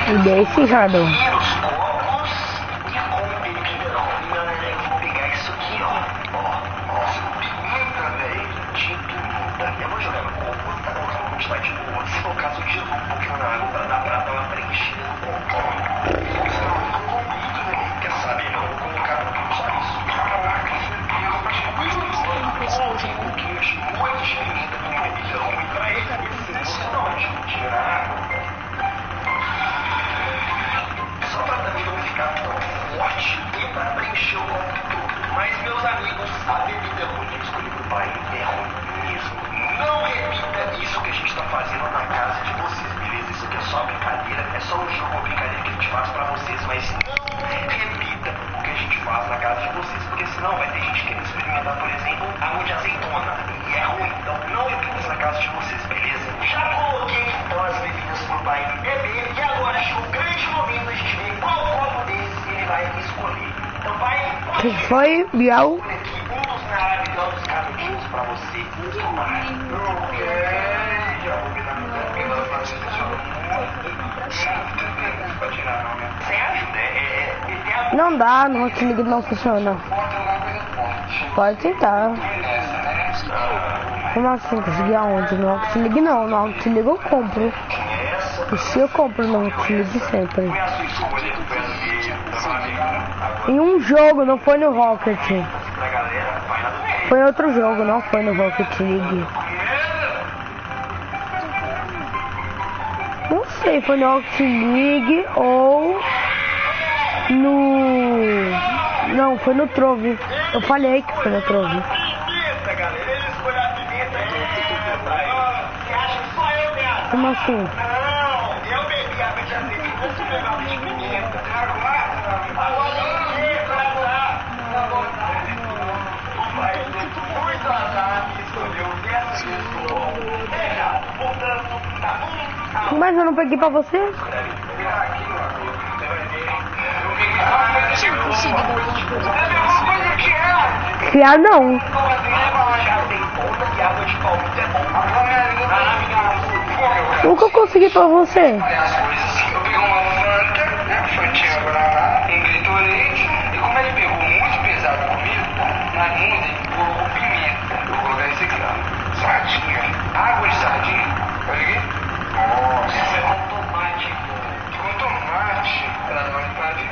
E desse jardim. Mas, meus amigos, a bebida ruim que eu escolhi pro pai é ruim mesmo. Não repita isso que a gente tá fazendo na casa de vocês, beleza? Isso aqui é só brincadeira, é só um jogo, uma brincadeira que a gente faz pra vocês, mas não repita o que a gente faz na casa de vocês, porque senão vai ter gente querendo experimentar, por exemplo, água de azeitona, e é ruim. Então não repita isso na casa de vocês, beleza? Já coloquei então as bebidas pro pai beber, e agora acho que o grande momento a gente ver qual copo desses ele vai escolher. Então pai, Que foi, Biel? um dos maravilhosos canudinhos pra você tomar. Sem ajuda, Não dá, no Rocket League não funciona. Pode tentar. Como assim? Conseguir aonde? No Rocket League não, no Rocket League eu compro. E se eu compro no Rocket League sempre. Em um jogo, não foi no Rocket. Foi em outro jogo, não foi no Rocket League. Não sei, foi no Rocket League ou no... Não, foi no Trove. Eu falei que foi no Trove. Como assim? Mas eu não peguei pra você? Criar não. Nunca consegui pra você. Água de sardinha. Olha aqui. Nossa. Essa é com tomate. Com tomate. Ela não vai fazer.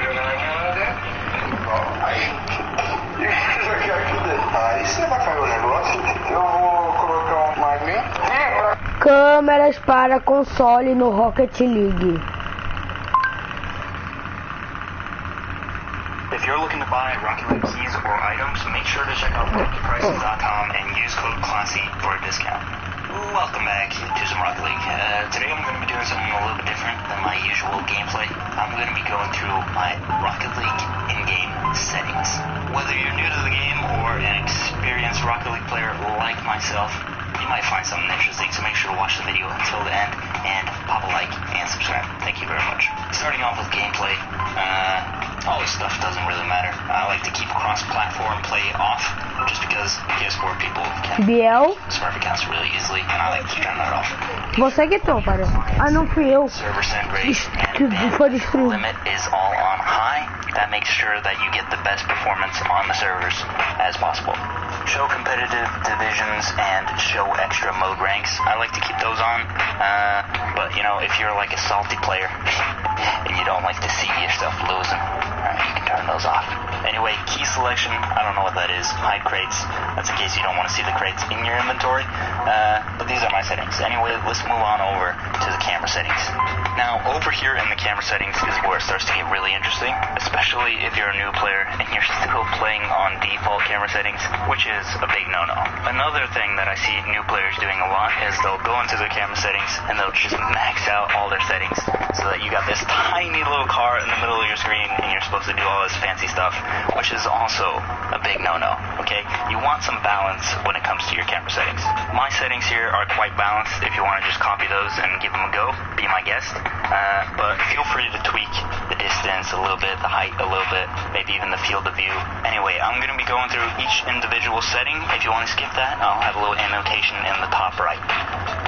Jogar naquela dentro. Aí. Isso aqui ajuda. Aí você vai fazer o negócio. Eu vou colocar um magnet. Câmeras para console no Rocket League. If you're looking to buy Rocket League keys or items, make sure to check out RocketPrices.com and use code CLASSY for a discount. Welcome back to some Rocket League. Today I'm going to be doing something a little bit different than my usual gameplay. I'm going to be going through my Rocket League in-game settings. Whether you're new to the game or an experienced Rocket League player like myself, you might find something interesting, so make sure to watch the video until the end and pop a like and subscribe. Thank you very much. Starting off with gameplay, all this stuff doesn't really matter. I like to keep cross-platform play off, just because it gives more people can Biel? smurf accounts really easily, and I like to turn that off. Você que então, para. Ah, não fui eu. Server send rate Que and foi bandwidth destruído. limit is all on high. That makes sure that you get the best performance on the servers as possible. Show competitive divisions and show extra mode ranks. I like to keep those on, but you know, if you're like a salty player and you don't like to see yourself losing, you can turn those off. Anyway, key selection, I don't know what that is. Hide crates, that's in case you don't want to see the crates in your inventory, but these are my settings. Anyway, let's move on over to the camera settings. Now, over here in the camera settings is where it starts to get really interesting, especially if you're a new player and you're still playing on default camera settings, which is a big no-no. Another thing that I see new players doing a lot is they'll go into their camera settings and they'll just max out all their settings so that you got this tiny little car in the middle of your screen and you're supposed to do all this fancy stuff, which is also a big no-no, okay? You want some balance when it comes to your camera settings. My settings here are quite balanced. If you want to just copy those and give them a go, be my guest. But feel free to tweak the distance a little bit, the height a little bit, maybe even the field of view. Anyway, I'm going to be going through each individual setting. If you want to skip that, I'll have a little annotation in the top right.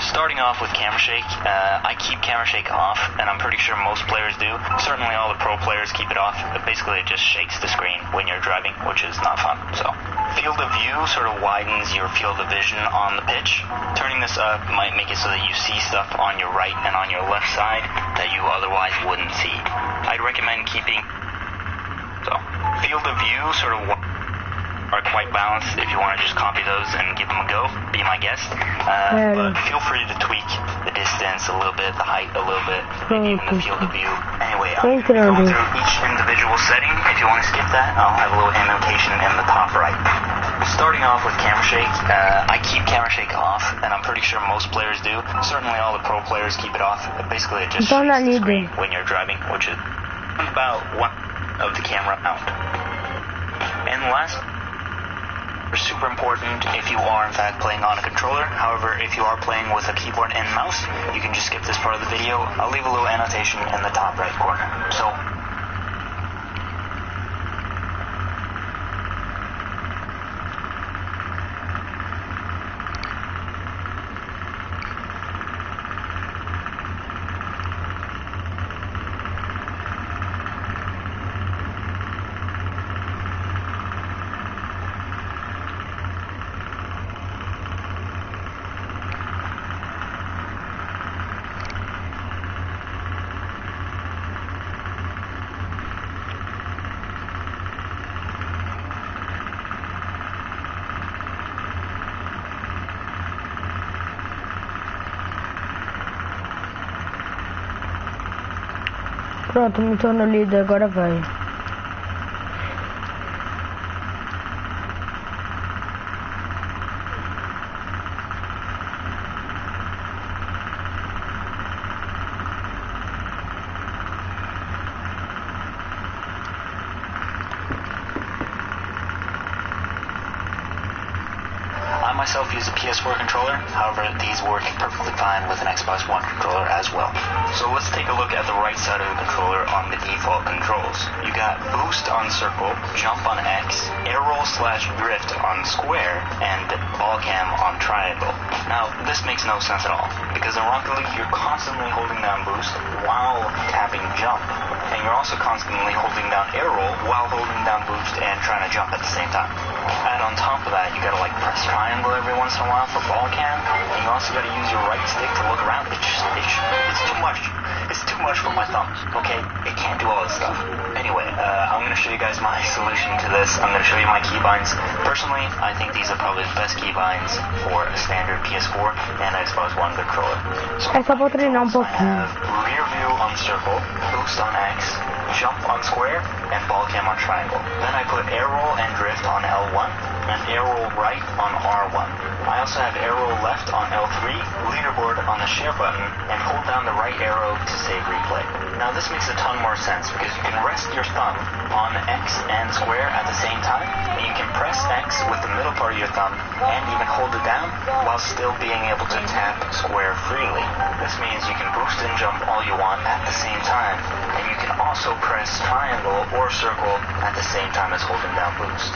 Starting off with camera shake, I keep camera shake off, and I'm pretty sure most players do. Certainly all the pro players keep it off, but basically it just shakes the screen when you're driving, which is not fun. So, field of view sort of widens your field of vision on the pitch. Turning this up might make it so that you see stuff on your right and on your left side that you otherwise wouldn't see. I'd recommend keeping, so, field of view sort of are quite balanced. If you want to just copy those and give them a go, be my guest. But feel free to tweak the distance a little bit, the height a little bit, maybe even the field of view. Anyway, I'm going through each individual setting. If you want to skip that, I'll have a little annotation in the top right. Starting off with camera shake, I keep camera shake off, and I'm pretty sure most players do. Certainly all the pro players keep it off. Basically, it just shakes the screen when you're driving, which is about one of the camera out. And last, super important if you are in fact playing on a controller. However, if you are playing with a keyboard and mouse, you can just skip this part of the video. I'll leave a little annotation in the top right corner. So, pronto, me torno líder, agora vai. I myself use a PS4 controller, however these work perfectly fine with an Xbox One controller as well. So let's take a look at the right side of the controller on the default controls. You got boost on circle, jump on X, air roll / drift on square, and ball cam on triangle. Now this makes no sense at all, because in Rocket League you're constantly holding down boost while tapping jump. And you're also constantly holding down air roll while holding down boost and trying to jump at the same time. And on top of that, you gotta like press triangle every once in a while for ball cam, and you also gotta use your right stick to look around. It's too much. It's too much for my thumbs, okay? It can't do all this stuff. Anyway, I'm gonna show you guys my solution to this. I'm gonna show you my keybinds. Personally, I think these are probably the best keybinds for a standard PS4 and Xbox One controller. So É só pra treinar pouquinho. rear view on circle, boost on X, jump on square, and ball cam on triangle. Then I put air roll and drift on L1, and air roll right on R1. I also have air roll left on L3, leaderboard on the share button, and hold down the right arrow to save replay. Now this makes a ton more sense because you can rest your thumb on X and square at the same time, and you can press X with the middle part of your thumb and even hold it down while still being able to tap square freely. This means you can boost and jump all you want at the same time, and you can also press triangle or circle at the same time as holding down boost.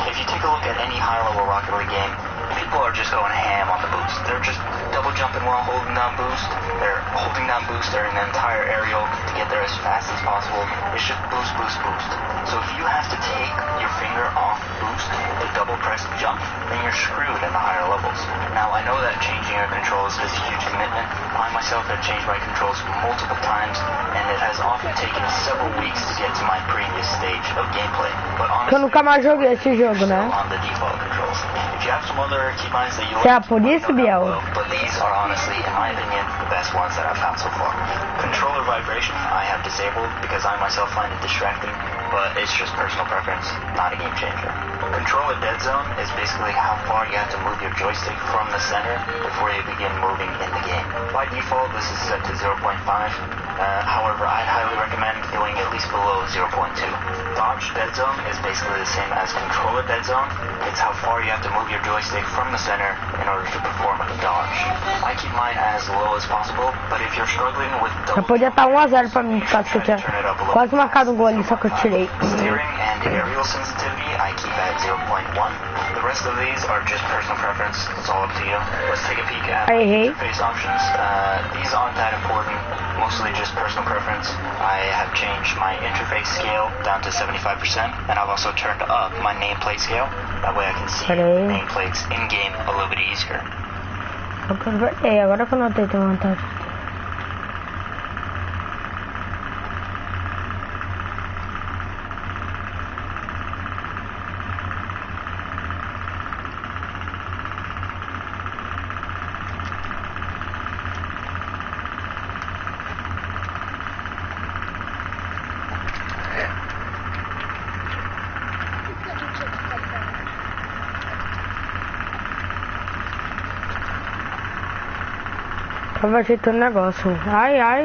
If you take a look at any high-level Rocket League game, people are just going ham on the boost. They're just double jumping while holding down boost. They're holding down boost during the entire aerial to get there as fast as possible. It's just boost, boost, boost. So if you have to take your finger off boost to double press jump, then you're screwed in the higher levels. Now I know that changing your controls is a huge commitment. I myself have changed my controls multiple times, and it has often taken several weeks to get to my previous stage of gameplay. But honestly, Eu nunca mais joguei esse jogo, né? on the default controls. If you have some other keybinds that you Será like, por isso, Biel? but these are honestly, in my opinion, the best ones that I've found so far. Controller vibration I have disabled because I myself find it distracting, but it's just personal preference, not a game changer. Controller dead zone is basically how far you have to move your joystick from the center before you begin moving in the game. By default, this is set to 0.5. However, I'd highly recommend doing at least below 0.2. Dodge dead zone is basically the same as controller dead zone. It's how far you have to move your joystick from the center in order to perform a dodge. I keep mine as low as possible, but if you're struggling with Já podia estar 1-0 pra mim, por causa que eu tinha quase marcado um gol ali, só que eu tirei. Steering and aerial sensitivity, I keep at 0.1. The rest of these are just personal preference. It's all up to you. Let's take a peek at interface options. These aren't that important. Mostly just personal preference. I have changed my interface scale down to 75%, and I've also turned up my nameplate scale. That way I can see nameplates in-game a little bit easier. Agora que eu notei, tem vontade. Tava ajeitando o negócio. Ai, ai.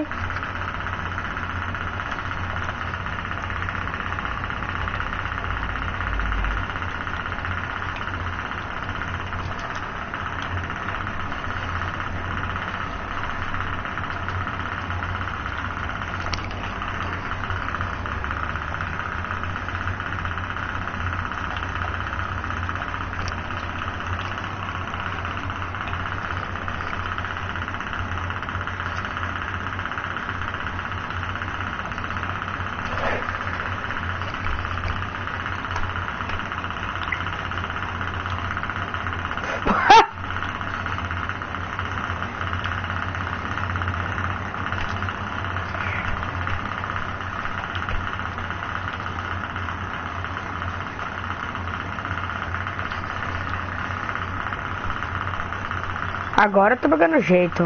Agora eu tô pegando jeito.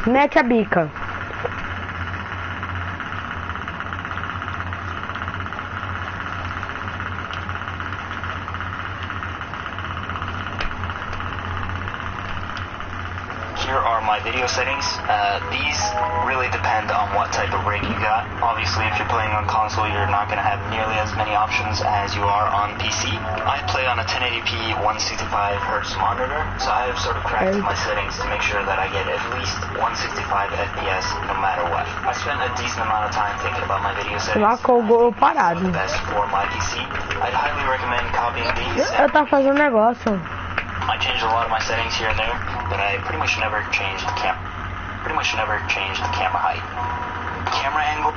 Mete a bica. Here are my video settings. These really depend on what type of rig you got. Obviously, if you're playing on console, you're not going to have nearly as many options as you are on PC. I play on a 1080p 165Hz monitor, so I have sort of crafted my settings to make sure that I get at least 165 FPS no matter what. I spent a decent amount of time thinking about my video settings. Marcou o gol parado. The best for my PC. I'd highly recommend copying these. Eu tava fazendo negócio. I changed a lot of my settings here and there, but I pretty much never changed the camera height. Camera angle.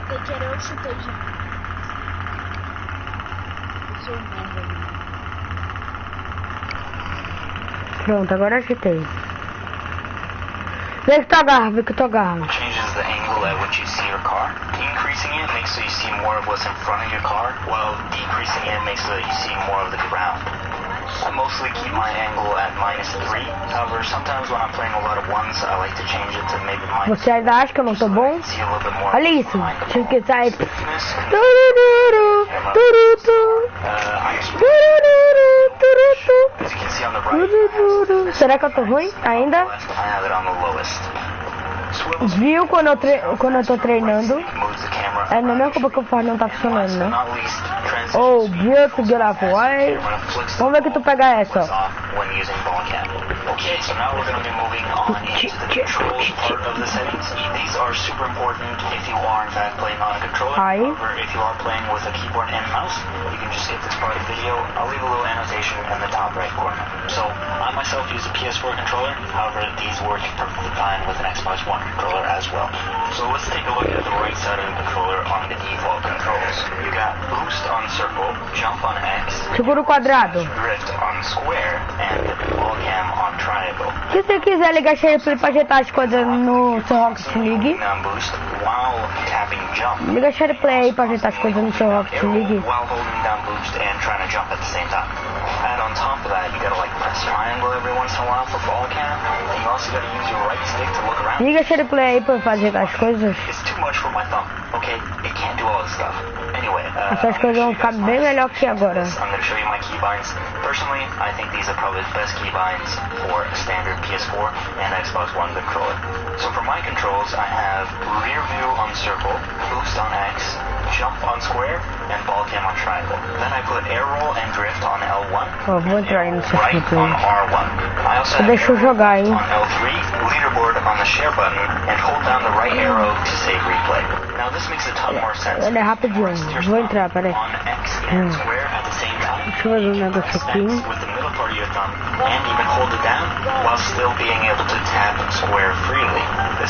Eu chutei já. Eu sou merda. Pronto, agora ajeitei. Vê que tu agarra, vê que tu agarra. Changes the angle at which you see your car. Increasing it makes so you see more of what's in front of your car, while decreasing it makes so you see more of the ground. I mostly keep my angle at -3. However, sometimes when I'm playing a lot of ones, I like to change it to maybe -2. Você ainda acha que eu não tô bom? See a little bit more Olha isso. behind the Tive que sair. thickness. Tururu, turutu. Tururu, As you can see on the right, tururu. Será que eu tô ruim ainda? I have it on the lowest. Swivels Viu quando eu tô treinando? moves the camera. É na minha culpa que o Ford não tá funcionando, né? Not least, Oh, transitions beautiful, way. camera flicks Vamos ver que tu pega essa. off when using ball cap. Okay, so now we're going to be moving on into the controls part of the settings. These are super important if you are in fact playing on a controller. Hi. However, if you are playing with a keyboard and mouse, you can just skip this part of the video. I'll leave a little annotation in the top right corner. So, I myself use a PS4 controller. However, these work perfectly fine with an Xbox One controller as well. So let's take a look at the right side of the controller on the default controls. You got boost on circle, jump on X, Segura o quadrado. drift on square, and ball cam on triangle. Se você quiser ligar SharePlay pra ajeitar as coisas no seu Rocket League, Down boost while tapping jump. liga SharePlay aí pra ajeitar as coisas no seu Rocket Arrow League. while holding down boost and trying to jump at the same time. And on top of that, you gotta like press triangle triangle every once in a while for ball cam, and you also gotta use your right stick to look around. Liga esse replay aí pra eu fazer as coisas. It's too much for my thumb, okay? It can't do all this stuff. Anyway, Essas coisas vão ficar bem melhor que agora. I'm gonna show you my keybinds. Personally, I think these are probably the best keybinds for a standard PS4 and Xbox One controller. So for my controls, I have rear view on circle, boost on X, jump on square, and ball cam on triangle. Then I put air roll and drift on L1, Ó, vou entrar aí nesse right replay. on R1. I also have Deixa eu jogar, hein? on L3, leaderboard on the share button, and hold down the right arrow to save replay. Now this makes a ton more sense. Ele é rapidinho. Vou entrar, peraí. On X and square at the same time. Deixa eu fazer um negócio aqui. With the middle part of your thumb, and even hold it down while still being able to tap square freely. This